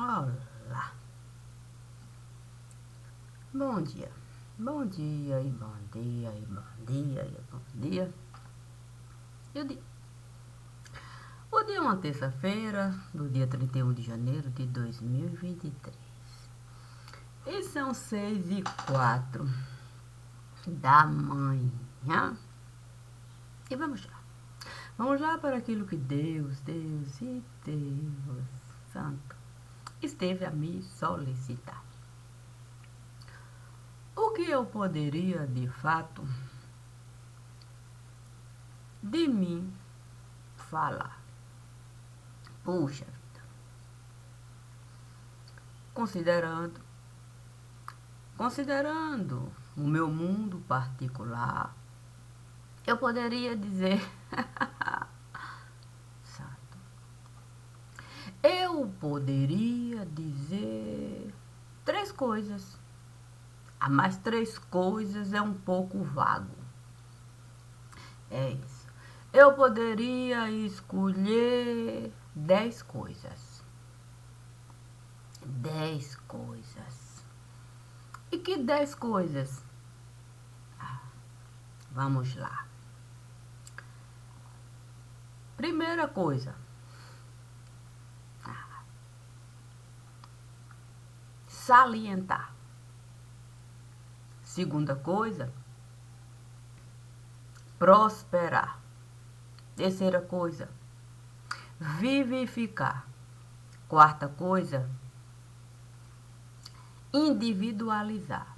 Olá, bom dia, bom dia e bom dia e bom dia e bom dia. E o dia é uma terça-feira, do dia 31 de janeiro de 2023. E são 6h04 da manhã. E vamos lá para aquilo que Deus Santo esteve a me solicitar. O que eu poderia, de fato, de mim falar? Puxa vida. Considerando o meu mundo particular, eu poderia dizer, Santo, eu poderia dizer 3 coisas. A mais 3 coisas é um pouco vago. É isso. Eu poderia escolher 10 coisas. 10 coisas. E que 10 coisas? Vamos lá. Primeira coisa. Salientar. Segunda coisa. Prosperar. Terceira coisa. Vivificar. Quarta coisa. Individualizar.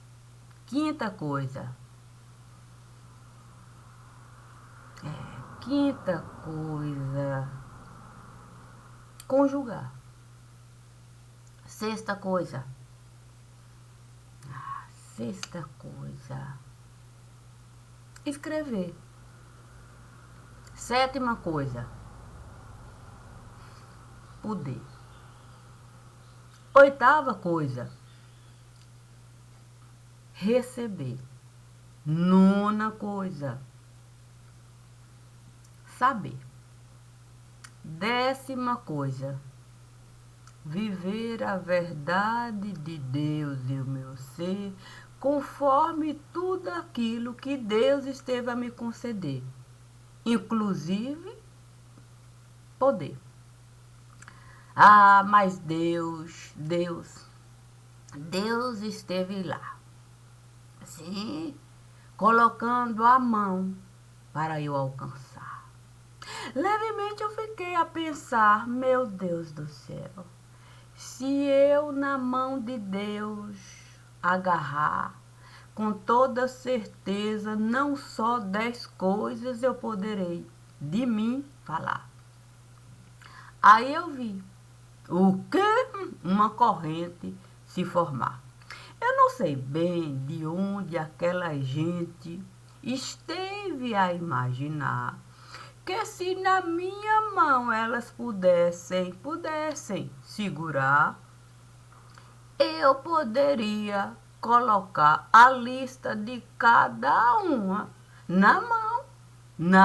Quinta coisa. Conjugar. Sexta coisa. Escrever. Sétima coisa. Poder. Oitava coisa. Receber. Nona coisa. Saber. 10ª coisa. Viver a verdade de Deus e o meu ser, conforme tudo aquilo que Deus esteve a me conceder, inclusive poder. Mas Deus esteve lá, assim, colocando a mão para eu alcançar. Levemente eu fiquei a pensar, meu Deus do céu, se eu na mão de Deus agarrar, com toda certeza, não só 10 coisas eu poderei de mim falar. Aí eu vi o que? Uma corrente se formar. Eu não sei bem de onde aquela gente esteve a imaginar que se na minha mão elas pudessem segurar, eu poderia colocar a lista de cada uma na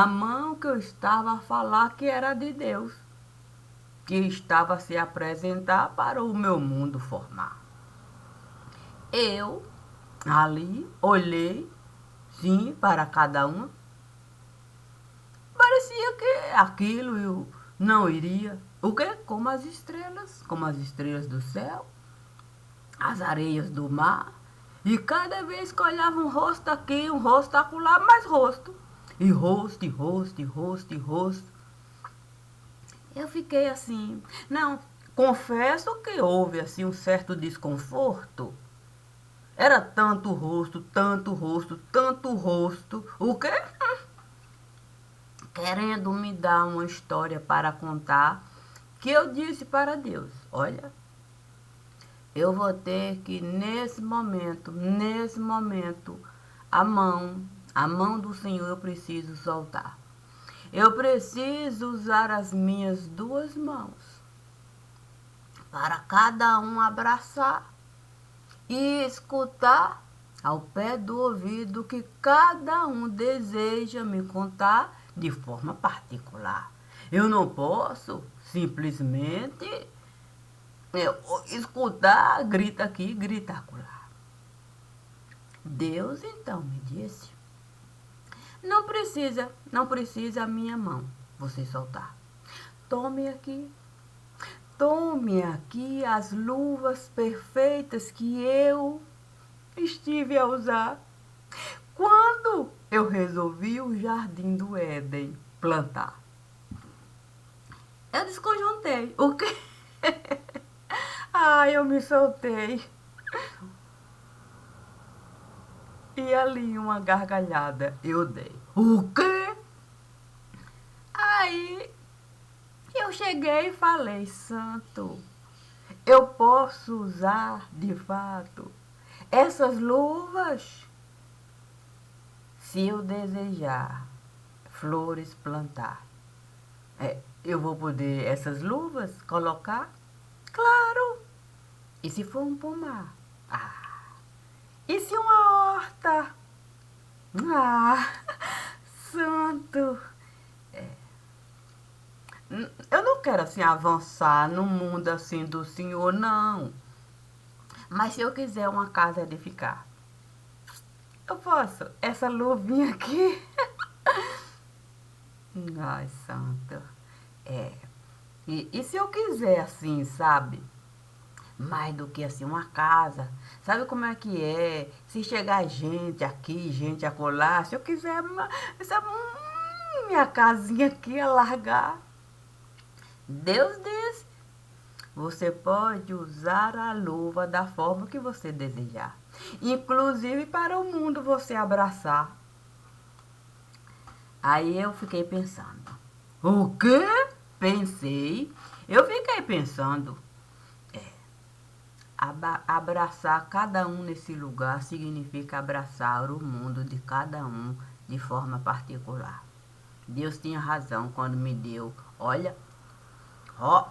mão que eu estava a falar que era de Deus, que estava a se apresentar para o meu mundo formar. Eu ali olhei, sim, para cada uma. Parecia que aquilo eu não iria. O quê? Como as estrelas do céu, as areias do mar. E cada vez que olhava um rosto aqui, um rosto acolá, mais rosto. E rosto, e rosto, e rosto, e rosto. Eu fiquei assim. Não, confesso que houve assim um certo desconforto. Era tanto rosto, tanto rosto, tanto rosto. O quê? Querendo me dar uma história para contar, que eu disse para Deus, olha, eu vou ter que nesse momento, a mão do Senhor eu preciso soltar. Eu preciso usar as minhas 2 mãos para cada um abraçar e escutar ao pé do ouvido que cada um deseja me contar de forma particular. Eu não posso simplesmente escutar, grita aqui, grita acolá. Deus então me disse, não precisa a minha mão você soltar. Tome aqui as luvas perfeitas que eu estive a usar quando eu resolvi o jardim do Éden plantar. Eu desconjuntei. O quê? Ai, eu me soltei. E ali uma gargalhada eu dei. O quê? Aí eu cheguei e falei, santo, eu posso usar de fato essas luvas se eu desejar flores plantar. Eu vou poder essas luvas colocar? Claro! E se for um pomar? Ah! E se uma horta? Ah! Santo! Eu não quero assim avançar no mundo assim do Senhor, não. Mas se eu quiser uma casa edificar, eu posso. Essa luvinha aqui. Ai, santo. É. E se eu quiser assim, sabe? Mais do que assim, uma casa. Sabe como é que é? Se chegar gente aqui, gente acolá, se eu quiser minha casinha aqui alargar. Deus disse, você pode usar a luva da forma que você desejar. Inclusive para o mundo você abraçar. Aí eu fiquei pensando. O quê? Pensei. Eu fiquei pensando. Abraçar cada um nesse lugar significa abraçar o mundo de cada um de forma particular. Deus tinha razão quando me deu, olha, ó,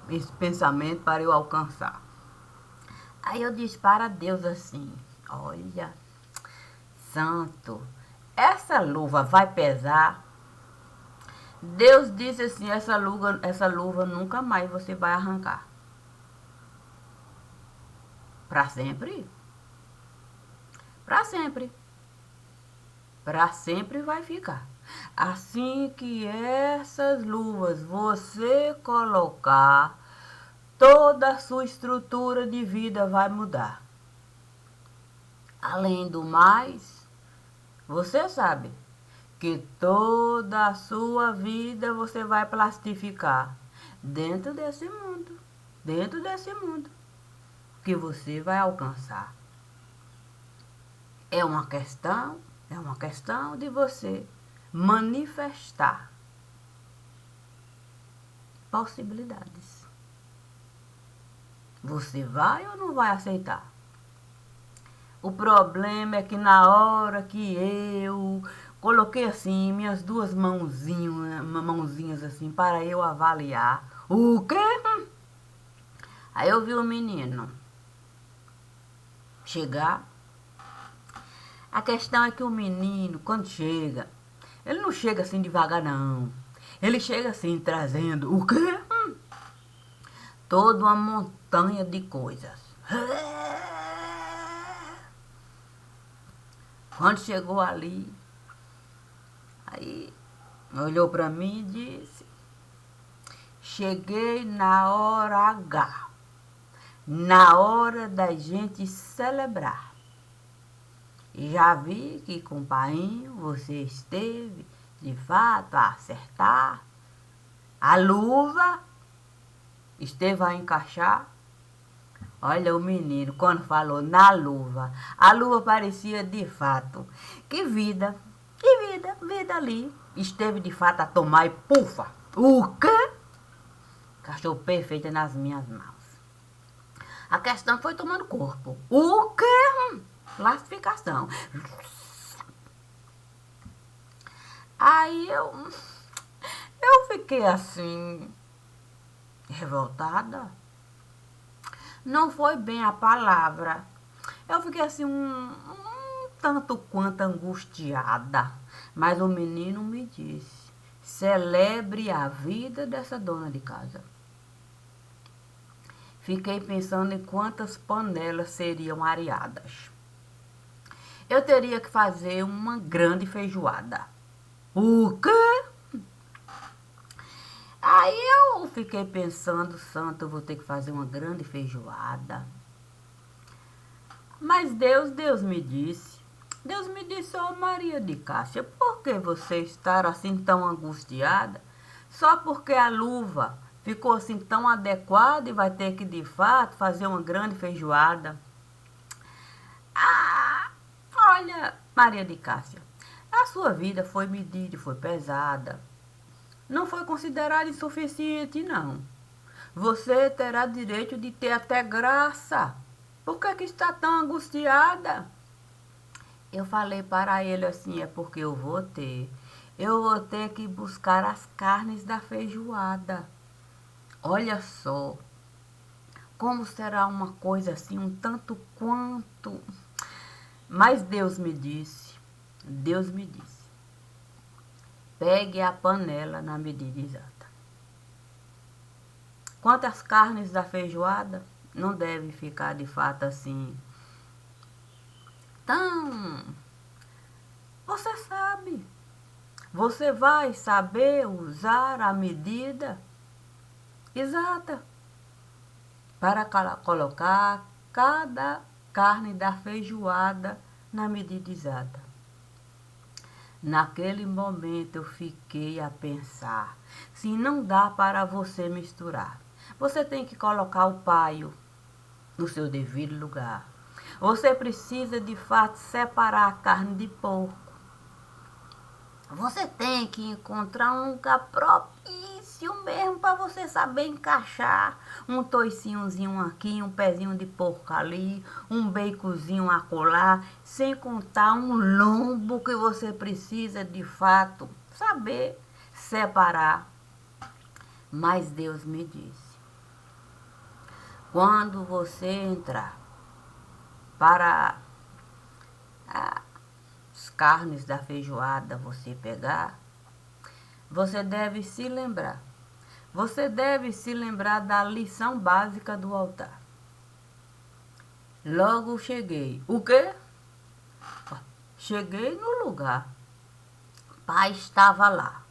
esse pensamento para eu alcançar. Aí eu disse para Deus assim, olha, santo, essa luva vai pesar? Deus disse assim, essa luva nunca mais você vai arrancar. Para sempre? Para sempre. Para sempre vai ficar. Assim que essas luvas você colocar, toda a sua estrutura de vida vai mudar. Além do mais, você sabe que toda a sua vida você vai plastificar dentro desse mundo que você vai alcançar. É uma questão de você manifestar possibilidades. Você vai ou não vai aceitar? O problema é que na hora que eu coloquei assim minhas duas mãozinhas assim para eu avaliar o quê? Aí eu vi o menino chegar. A questão é que o menino, quando chega, ele não chega assim devagar, não. Ele chega assim, trazendo o quê? Toda uma montanha de coisas. Quando chegou ali, aí olhou para mim e disse, cheguei na hora H, na hora da gente celebrar. Já vi que com o painho você esteve, de fato, a acertar. A luva esteve a encaixar. Olha o menino, quando falou na luva, a luva parecia de fato. Que vida ali. Esteve de fato a tomar e pufa. O quê? Encaixou perfeita nas minhas mãos. A questão foi tomando corpo. O quê? Classificação. Aí eu fiquei assim, revoltada. Não foi bem a palavra. Eu fiquei assim um tanto quanto angustiada. Mas o menino me disse, celebre a vida dessa dona de casa. Fiquei pensando em quantas panelas seriam areadas. Eu teria que fazer uma grande feijoada. O quê? Aí eu fiquei pensando, santo, eu vou ter que fazer uma grande feijoada. Mas Deus me disse, ô Maria de Cássia, por que você está assim tão angustiada? Só porque a luva ficou assim tão adequada e vai ter que, de fato, fazer uma grande feijoada. Ah, olha, Maria de Cássia, a sua vida foi medida e foi pesada. Não foi considerada insuficiente, não. Você terá direito de ter até graça. Por que está tão angustiada? Eu falei para ele assim, é porque eu vou ter que buscar as carnes da feijoada. Olha só, como será uma coisa assim, um tanto quanto. Mas Deus me disse, pegue a panela na medida exata. Quantas carnes da feijoada não devem ficar de fato assim. Então, você sabe, você vai saber usar a medida exata para colocar cada carne da feijoada na medida exata. Naquele momento eu fiquei a pensar, se não dá para você misturar, você tem que colocar o paio no seu devido lugar. Você precisa de fato separar a carne de porco. Você tem que encontrar um lugar propício mesmo para você saber encaixar um toicinhozinho aqui, um pezinho de porco ali, um baconzinho acolá, sem contar um lombo que você precisa de fato saber separar. Mas Deus me disse, quando você entrar para as carnes da feijoada você pegar, você deve se lembrar. Você deve se lembrar da lição básica do altar. Logo cheguei. O quê? Cheguei no lugar. Pai estava lá.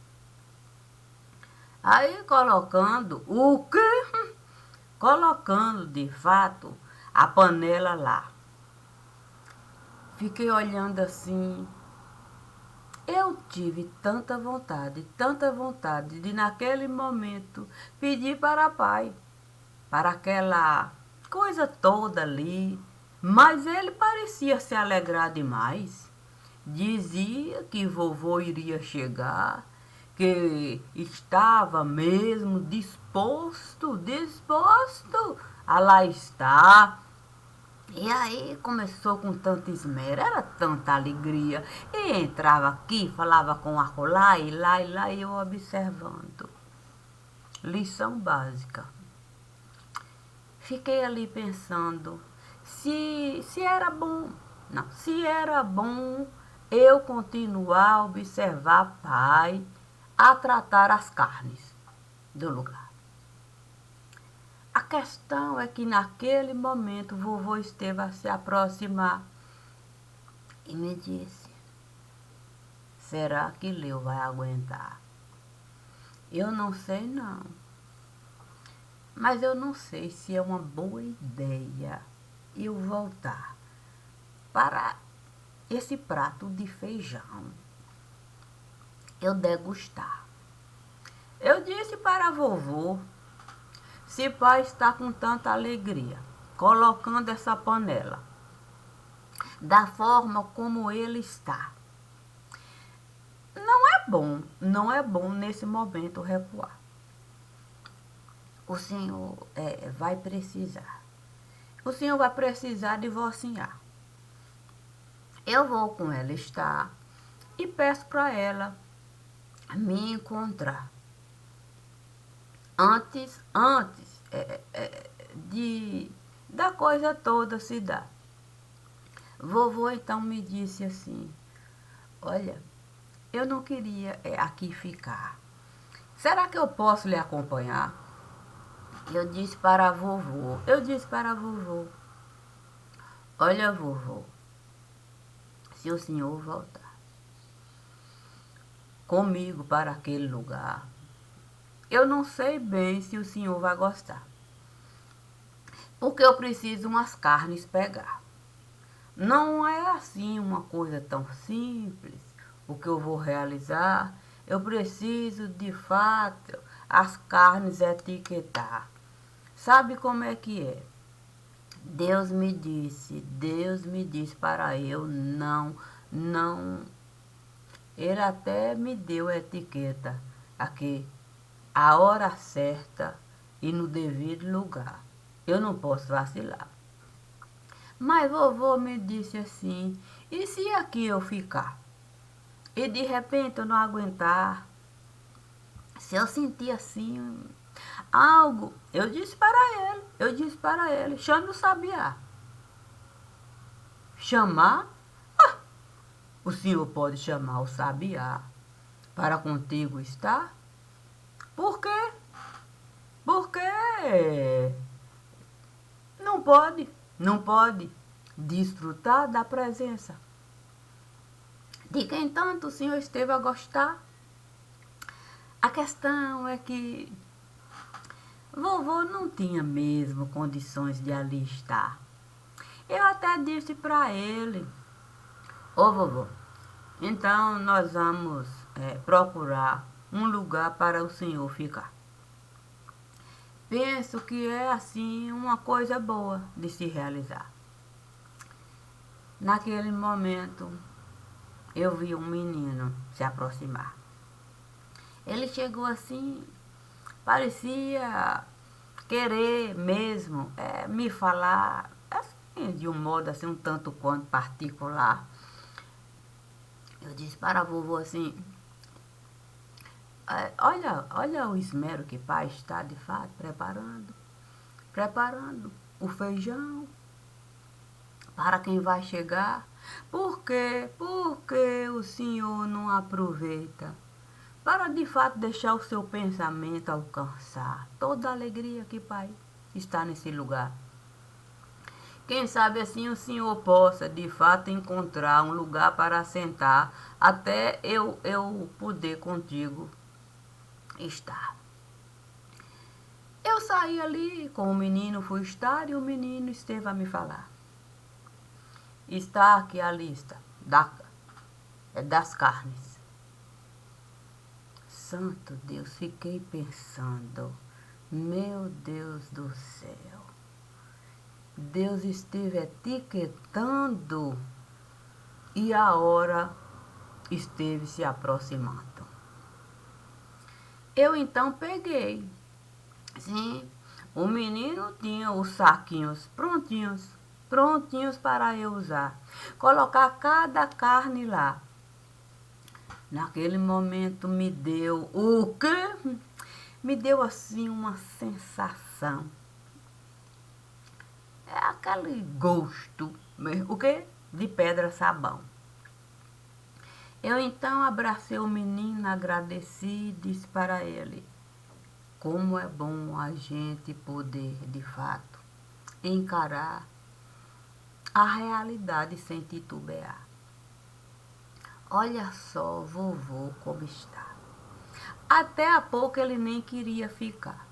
Aí colocando o quê? Colocando de fato a panela lá. Fiquei olhando assim. Eu tive tanta vontade de naquele momento pedir para pai, para aquela coisa toda ali, mas ele parecia se alegrar demais. Dizia que vovô iria chegar, que estava mesmo disposto a lá estar. E aí começou com tanto esmero, era tanta alegria. E entrava aqui, falava com acolá, e lá, e eu observando. Lição básica. Fiquei ali pensando se era bom. Não, se era bom eu continuar a observar pai a tratar as carnes do lugar. A questão é que naquele momento vovô esteve a se aproximar e me disse, será que Leo vai aguentar? Eu não sei não, mas eu não sei se é uma boa ideia eu voltar para esse prato de feijão, eu degustar. Eu disse para vovô, se pai está com tanta alegria, colocando essa panela, da forma como ele está, não é bom nesse momento recuar. O senhor vai precisar. O senhor vai precisar divorciar. Eu vou com ela estar e peço para ela me encontrar. Antes da coisa toda se dar. Vovô então me disse assim, olha, eu não queria aqui ficar. Será que eu posso lhe acompanhar? Eu disse para a vovô, olha, vovô, se o senhor voltar comigo para aquele lugar, eu não sei bem se o senhor vai gostar, porque eu preciso umas carnes pegar. Não é assim uma coisa tão simples o que eu vou realizar. Eu preciso, de fato, as carnes etiquetar. Sabe como é que é? Deus me disse para eu não. Ele até me deu a etiqueta aqui, a hora certa e no devido lugar. Eu não posso vacilar. Mas vovô me disse assim, e se aqui eu ficar? E de repente eu não aguentar, se eu sentir assim algo, eu disse para ele, chame o sabiá. Chamar? Ah, o senhor pode chamar o sabiá para contigo estar? Por quê? Porque não pode desfrutar da presença de quem tanto o senhor esteve a gostar. A questão é que vovô não tinha mesmo condições de ali estar. Eu até disse para ele, ô vovô, então nós vamos procurar um lugar para o senhor ficar. Penso que é assim uma coisa boa de se realizar. Naquele momento, eu vi um menino se aproximar. Ele chegou assim, parecia querer mesmo me falar assim, de um modo assim um tanto quanto particular. Eu disse para a vovô assim, olha o esmero que pai está de fato preparando o feijão para quem vai chegar. Por quê? Porque o senhor não aproveita para de fato deixar o seu pensamento alcançar toda a alegria que pai está nesse lugar. Quem sabe assim o senhor possa de fato encontrar um lugar para sentar até eu poder contigo estar. Eu saí ali com o menino, fui estar e o menino esteve a me falar. Está aqui a lista das carnes. Santo Deus, fiquei pensando, meu Deus do céu, Deus esteve etiquetando e a hora esteve se aproximando. Eu então peguei, sim, o menino tinha os saquinhos prontinhos para eu usar, colocar cada carne lá. Naquele momento me deu o quê? Me deu assim uma sensação. É aquele gosto, o quê? De pedra-sabão. Eu então abracei o menino, agradeci e disse para ele, como é bom a gente poder, de fato, encarar a realidade sem titubear. Olha só, vovô, como está. Até há pouco ele nem queria ficar.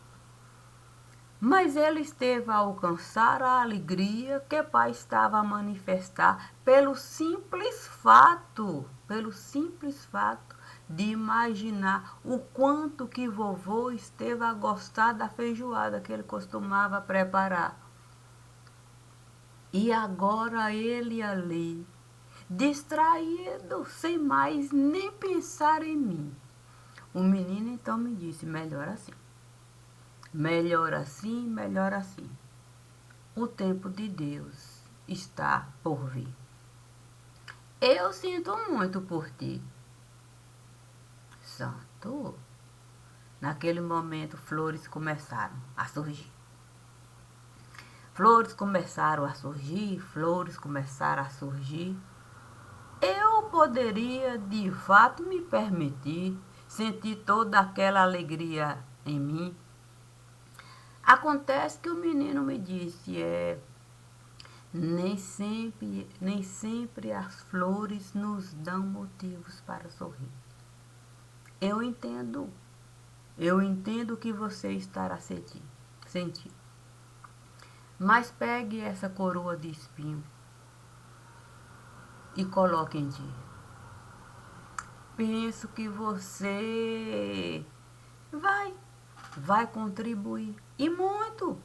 Mas ele esteve a alcançar a alegria que pai estava a manifestar pelo simples fato de imaginar o quanto que vovô esteve a gostar da feijoada que ele costumava preparar. E agora ele ali, distraído, sem mais nem pensar em mim. O menino então me disse, melhor assim. Melhor assim, melhor assim. O tempo de Deus está por vir. Eu sinto muito por ti. Santo. Naquele momento, flores começaram a surgir. Flores começaram a surgir. Eu poderia, de fato, me permitir sentir toda aquela alegria em mim. Acontece que o menino me disse, nem sempre as flores nos dão motivos para sorrir. Eu entendo o que você estará sentindo. Mas pegue essa coroa de espinho e coloque em dia. Penso que você vai contribuir e muito,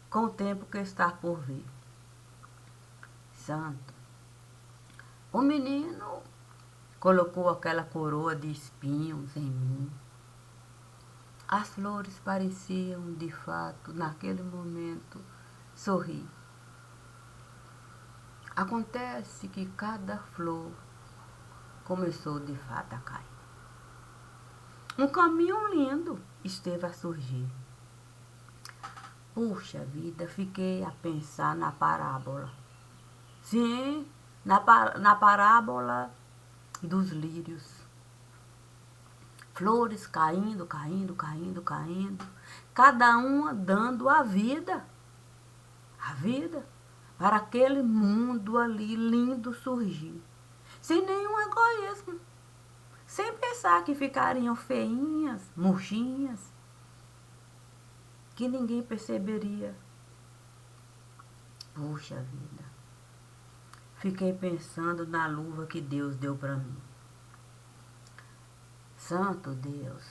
com o tempo que está por vir. Santo. O menino colocou aquela coroa de espinhos em mim. As flores pareciam, de fato, naquele momento, sorrir. Acontece que cada flor começou, de fato, a cair. Um caminho lindo esteve a surgir. Puxa vida, fiquei a pensar na parábola. Sim, na parábola dos lírios. Flores caindo, cada uma dando a vida para aquele mundo ali lindo surgir, sem nenhum egoísmo, sem pensar que ficariam feinhas, murchinhas, que ninguém perceberia. Puxa vida, fiquei pensando na luva que Deus deu para mim. Santo Deus,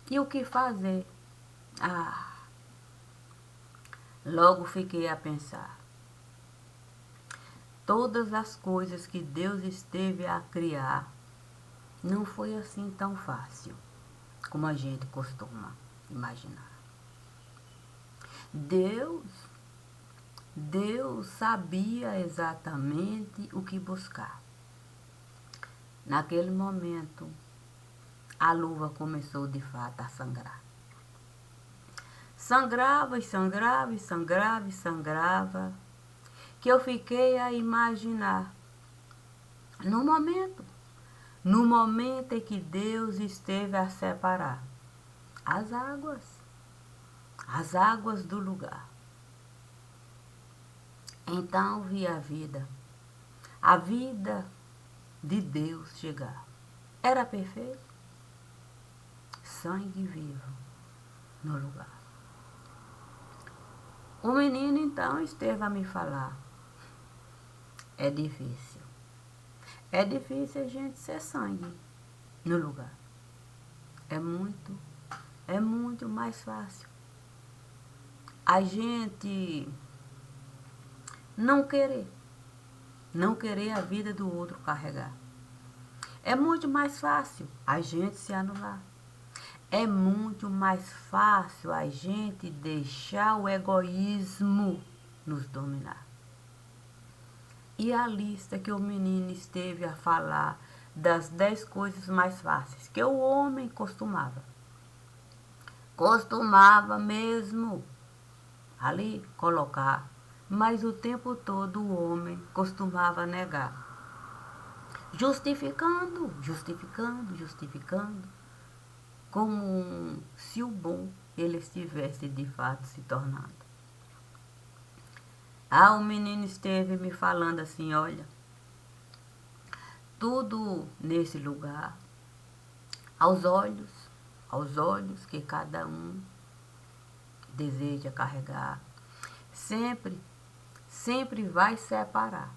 e o que fazer? Logo fiquei a pensar. Todas as coisas que Deus esteve a criar, não foi assim tão fácil como a gente costuma imaginar. Deus sabia exatamente o que buscar. Naquele momento, a luva começou de fato a sangrar. Sangrava, que eu fiquei a imaginar. No momento em que Deus esteve a separar as águas do lugar. Então vi a vida de Deus chegar. Era perfeito, sangue vivo no lugar. O menino então esteve a me falar. É difícil a gente ser sangue no lugar. É muito mais fácil a gente não querer a vida do outro carregar. É muito mais fácil a gente se anular. É muito mais fácil a gente deixar o egoísmo nos dominar. E a lista que o menino esteve a falar das 10 coisas mais fáceis que o homem costumava mesmo ali colocar, mas o tempo todo o homem costumava negar, justificando, como se o bom ele estivesse de fato se tornando. O menino esteve me falando assim, olha, tudo nesse lugar, aos olhos que cada um deseja carregar, sempre vai separar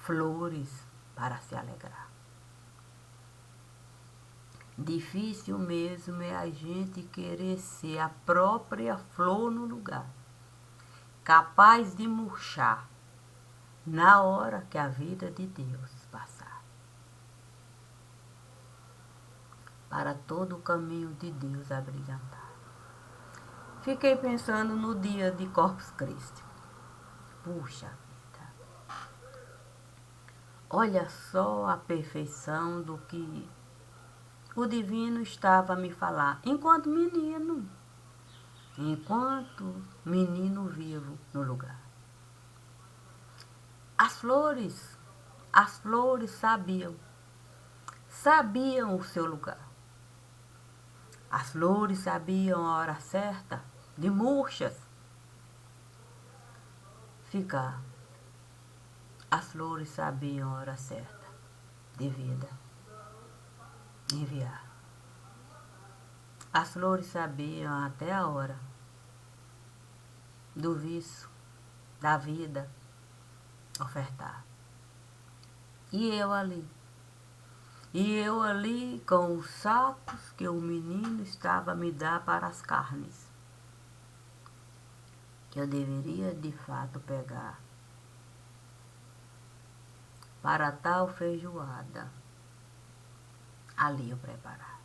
flores para se alegrar. Difícil mesmo é a gente querer ser a própria flor no lugar, capaz de murchar na hora que a vida de Deus passar. Para todo o caminho de Deus abrilhantar. Fiquei pensando no dia de Corpus Christi. Puxa vida. Olha só a perfeição do que o divino estava a me falar, enquanto menino vivo no lugar. As flores sabiam o seu lugar. As flores sabiam a hora certa de murchas ficar. As flores sabiam a hora certa de vida enviar. As flores sabiam até a hora do vício, da vida, ofertar. E eu ali com os sacos que o menino estava a me dar para as carnes, que eu deveria de fato pegar para tal feijoada, ali eu preparar.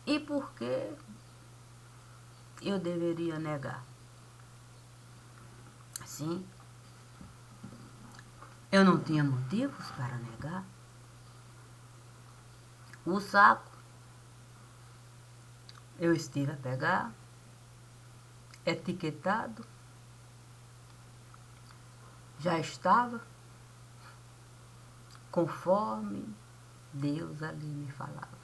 E por que eu deveria negar? Sim, eu não tinha motivos para negar. O saco eu estive a pegar, etiquetado, já estava conforme Deus ali me falava.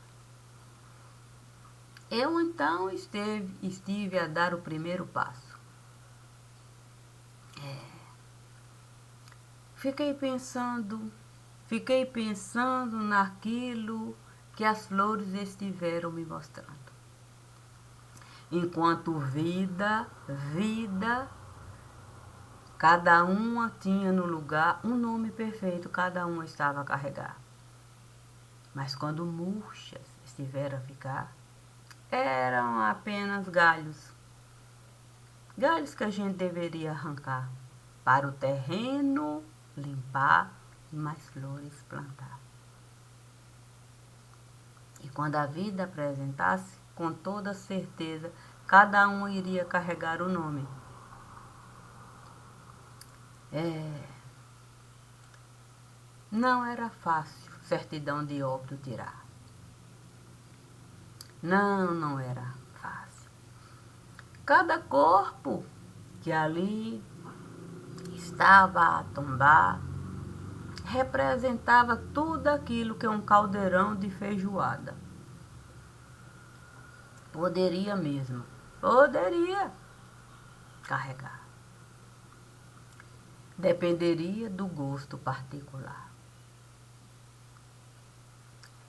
Eu então estive a dar o primeiro passo. Fiquei pensando naquilo que as flores estiveram me mostrando. Enquanto vida, cada uma tinha no lugar um nome perfeito, cada uma estava a carregar. Mas quando murchas estiveram a ficar, eram apenas galhos. Galhos que a gente deveria arrancar para o terreno limpar e mais flores plantar. E quando a vida apresentasse, com toda certeza, cada um iria carregar o nome. Não era fácil certidão de óbito tirar. Não era fácil. Cada corpo que ali estava a tombar representava tudo aquilo que um caldeirão de feijoada poderia carregar. Dependeria do gosto particular.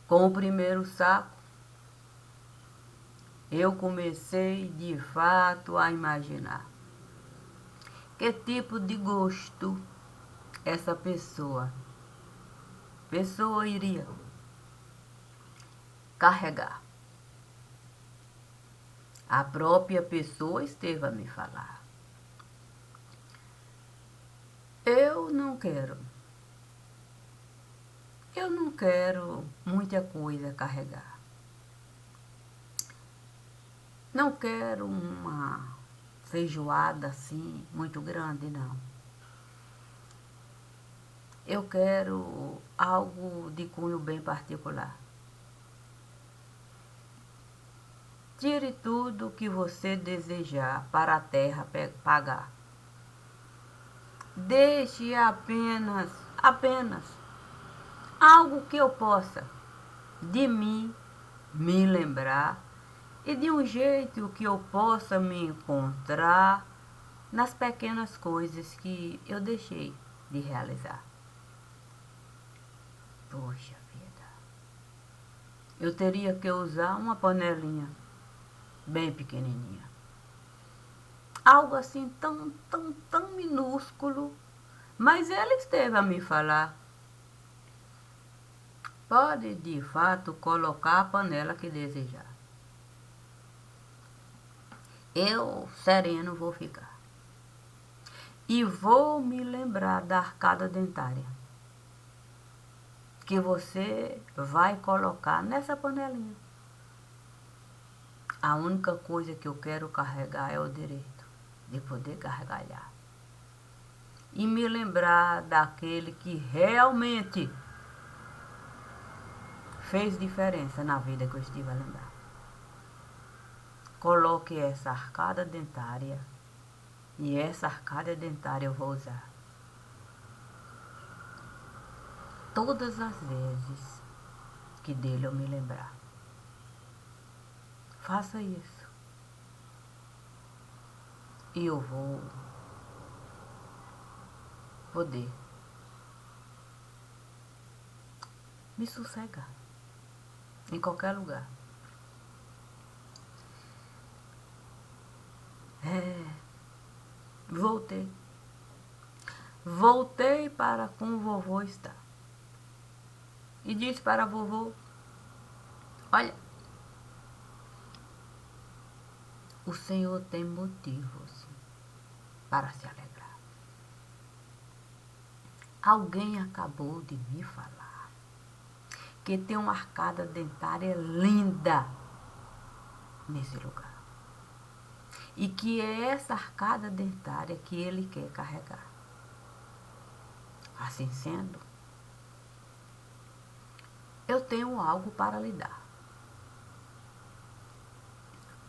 Com o primeiro saco, eu comecei de fato a imaginar que tipo de gosto essa pessoa iria carregar. A própria pessoa esteve a me falar. Eu não quero muita coisa carregar. Não quero uma feijoada assim muito grande, não. Eu quero algo de cunho bem particular. Tire tudo que você desejar para a terra pagar. Deixe apenas algo que eu possa de mim me lembrar e de um jeito que eu possa me encontrar nas pequenas coisas que eu deixei de realizar. Poxa vida, eu teria que usar uma panelinha bem pequenininha. Algo assim tão minúsculo, mas ele esteve a me falar. Pode de fato colocar a panela que desejar. Eu, sereno, vou ficar. E vou me lembrar da arcada dentária que você vai colocar nessa panelinha. A única coisa que eu quero carregar é o direito de poder gargalhar. E me lembrar daquele que realmente fez diferença na vida que eu estive a lembrar. Coloque essa arcada dentária e essa arcada dentária eu vou usar. todas as vezes que dele eu me lembrar. Faça isso. E eu vou poder me sossegar em qualquer lugar. Voltei. Voltei para com o vovô estar. E disse para a vovô: olha, o senhor tem motivos para se alegrar. Alguém acabou de me falar que tem uma arcada dentária linda nesse lugar. E que é essa arcada dentária que ele quer carregar. Assim sendo, eu tenho algo para lhe dar.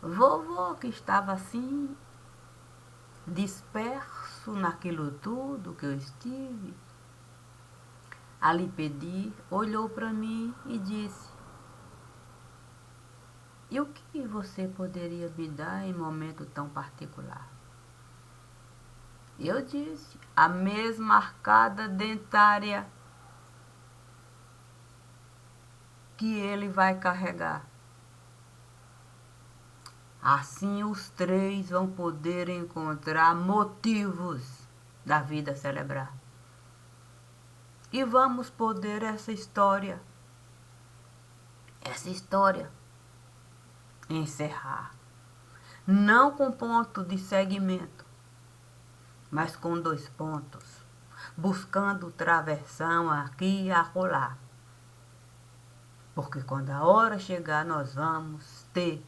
Vovô, que estava assim, disperso naquilo tudo que eu estive a lhe pedir, olhou para mim e disse: e o que você poderia me dar em momento tão particular? Eu disse: a mesma arcada dentária que ele vai carregar. Assim os três vão poder encontrar motivos da vida celebrar. E vamos poder essa história encerrar. Não com ponto de segmento, mas com 2 pontos, buscando travessão aqui e acolá. Porque quando a hora chegar, nós vamos ter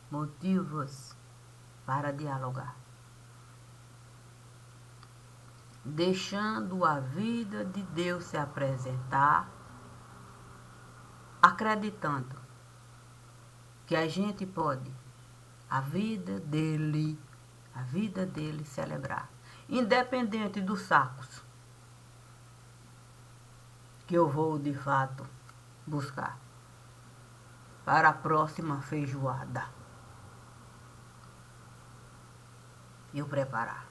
motivos para dialogar. Deixando a vida de Deus se apresentar, acreditando que a gente pode a vida dele celebrar, independente dos sacos que eu vou de fato buscar para a próxima feijoada e o preparar.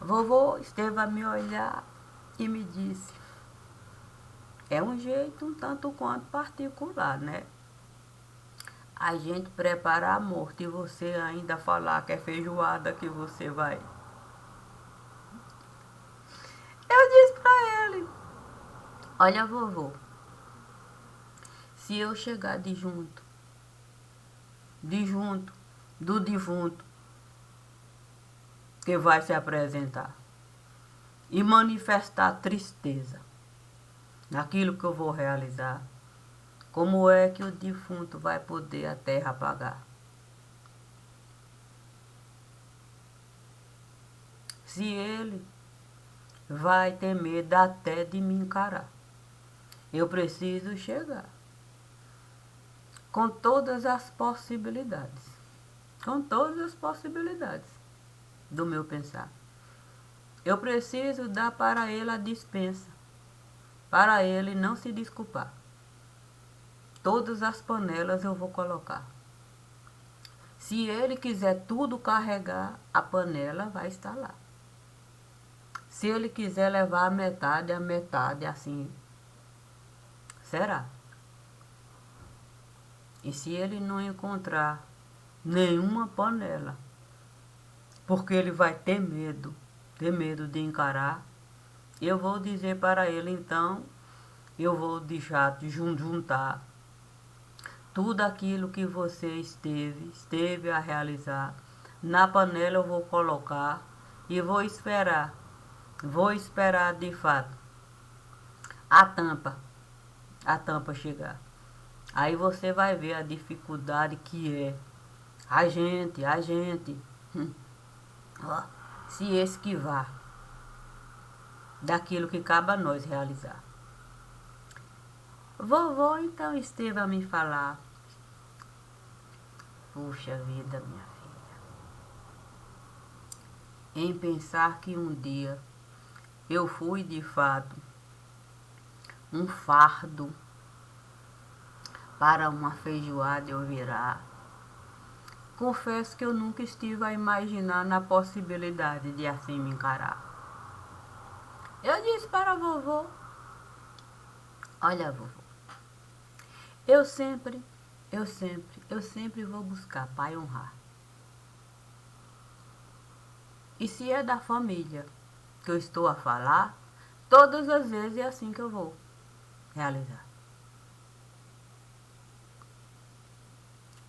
Vovô esteve a me olhar e me disse: é um jeito um tanto quanto particular, né? A gente preparar a morte e você ainda falar que é feijoada que você vai. Eu disse pra ele: olha, vovô, se eu chegar de junto do defunto que vai se apresentar e manifestar tristeza naquilo que eu vou realizar, como é que o defunto vai poder a terra pagar? Se ele vai ter medo até de me encarar, eu preciso chegar com todas as possibilidades do meu pensar. Eu preciso dar para ele a dispensa, para ele não se desculpar. Todas as panelas eu vou colocar. Se ele quiser tudo carregar, a panela vai estar lá. Se ele quiser levar a metade, assim será. E se ele não encontrar nenhuma panela, porque ele vai ter medo de encarar, eu vou dizer para ele, então, eu vou deixar de juntar tudo aquilo que você esteve a realizar. Na panela eu vou colocar e vou esperar de fato a tampa chegar. Aí você vai ver a dificuldade que é a gente se esquivar daquilo que cabe a nós realizar. Vovô então esteve a me falar: puxa vida, minha filha, em pensar que um dia eu fui de fato um fardo para uma feijoada eu virar. Confesso que eu nunca estive a imaginar na possibilidade de assim me encarar. Eu disse para a vovô: olha, vovô, eu sempre vou buscar pai honrar. E se é da família que eu estou a falar, todas as vezes é assim que eu vou realizar.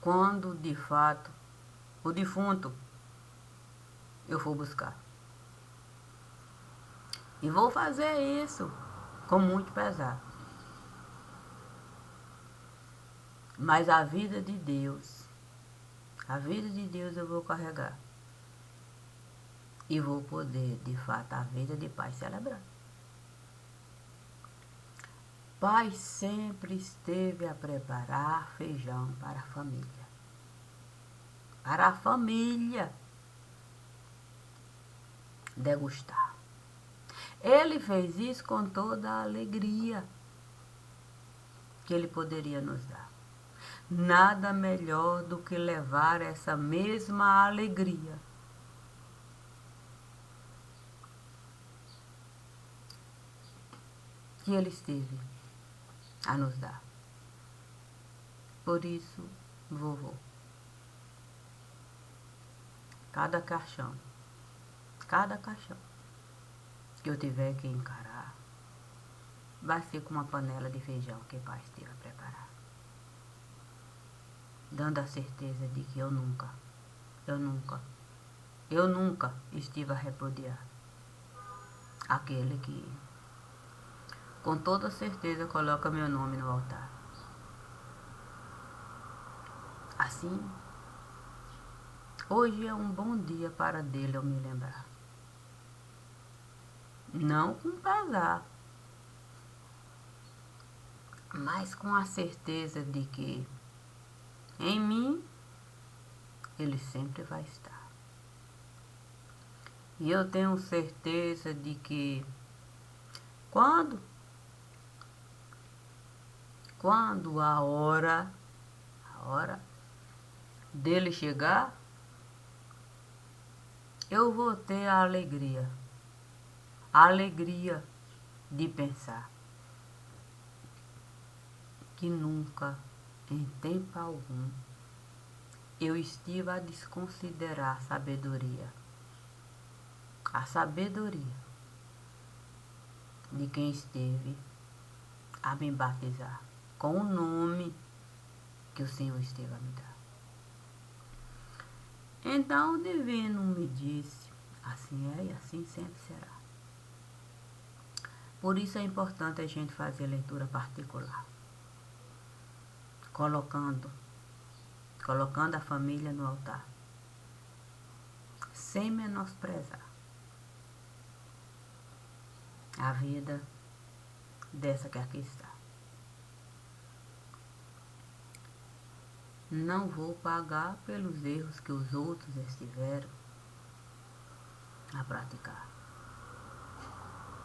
Quando de fato o defunto eu for buscar. E vou fazer isso com muito pesar. Mas a vida de Deus eu vou carregar. E vou poder, de fato, a vida de pai celebrar. Pai sempre esteve a preparar feijão para a família. Para a família degustar. Ele fez isso com toda a alegria que ele poderia nos dar. Nada melhor do que levar essa mesma alegria que ele esteve a nos dar. Por isso, vovô, cada caixão que eu tiver que encarar, vai ser com uma panela de feijão que pai esteve a preparar. Dando a certeza de que eu nunca estive a repudiar aquele que, com toda certeza, coloca meu nome no altar. Assim, hoje é um bom dia para dele eu me lembrar. Não com pesar, mas com a certeza de que em mim ele sempre vai estar. E eu tenho certeza de que quando a hora dele chegar, eu vou ter a alegria de pensar que nunca, em tempo algum, eu estive a desconsiderar a sabedoria de quem esteve a me batizar com o nome que o Senhor esteve a me dar. Então o divino me disse: assim é e assim sempre será. Por isso é importante a gente fazer leitura particular, colocando a família no altar, sem menosprezar a vida dessa que aqui está. Não vou pagar pelos erros que os outros estiveram a praticar,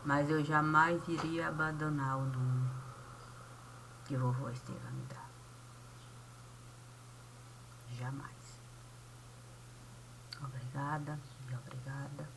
mas eu jamais iria abandonar o nome que vovô esteve a me dar. Jamais. Obrigada e obrigada.